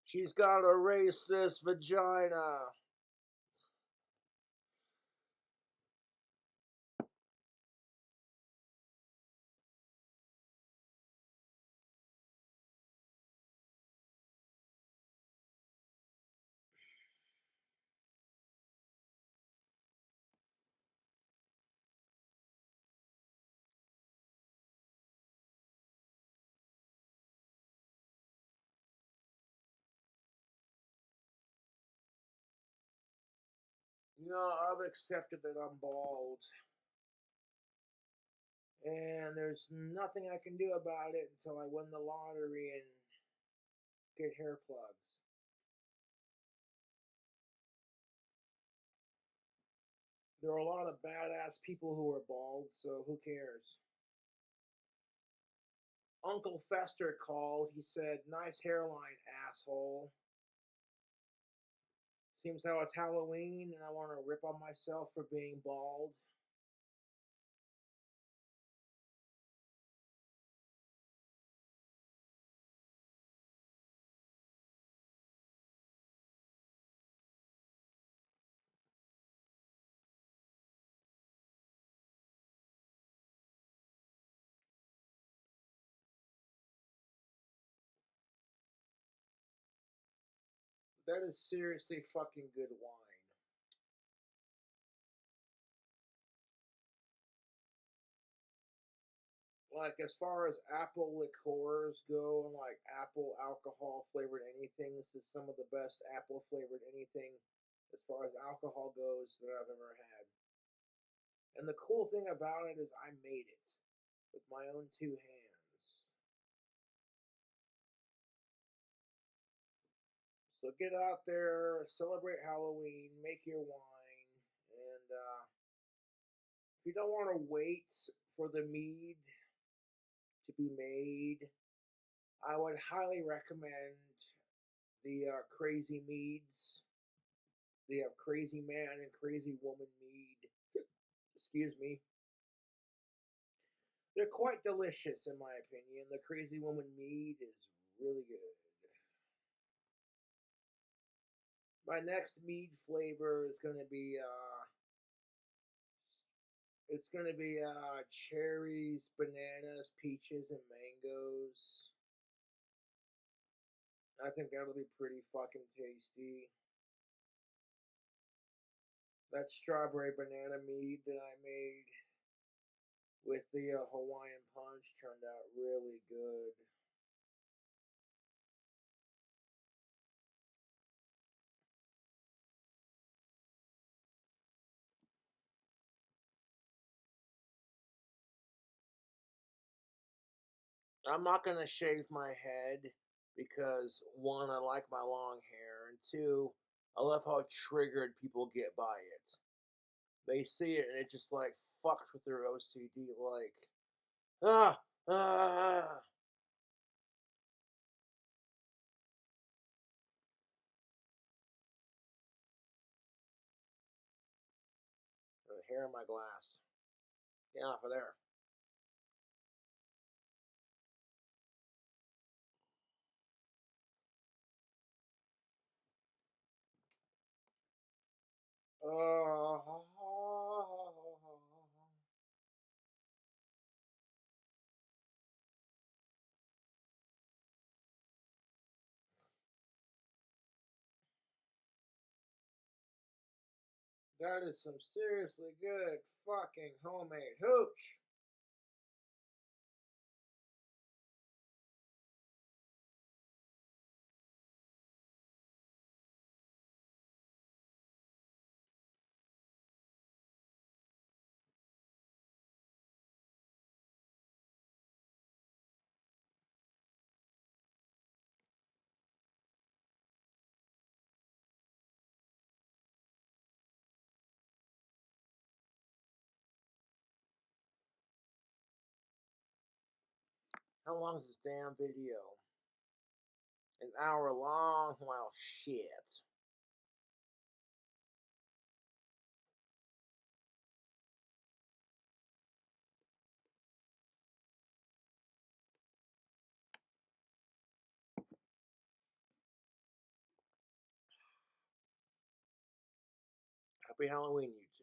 She's got a racist vagina. I've accepted that I'm bald. And there's nothing I can do about it until I win the lottery and get hair plugs. There are a lot of badass people who are bald, so who cares? Uncle Fester called. He said, "Nice hairline, asshole." Seems how it's Halloween and I want to rip on myself for being bald. That is seriously fucking good wine. Like, as far as apple liqueurs go and like apple alcohol flavored anything, this is some of the best apple flavored anything as far as alcohol goes that I've ever had. And the cool thing about it is I made it with my own two hands. So get out there, celebrate Halloween, make your wine, and if you don't want to wait for the mead to be made, I would highly recommend the Crazy Meads. They have Crazy Man and Crazy Woman Mead. Excuse me. They're quite delicious, in my opinion. The Crazy Woman Mead is really good. My next mead flavor is going to be cherries, bananas, peaches, and mangoes. I think that'll be pretty fucking tasty. That strawberry banana mead that I made with the Hawaiian punch turned out really good. I'm not gonna shave my head because one, I like my long hair, and two, I love how triggered people get by it. They see it and it just like fucks with their OCD. Like, ah, ah. The hair in my glass. Get off of there. Oh, that is some seriously good fucking homemade hooch. How long is this damn video? An hour long? Well, shit. Happy Halloween, YouTube.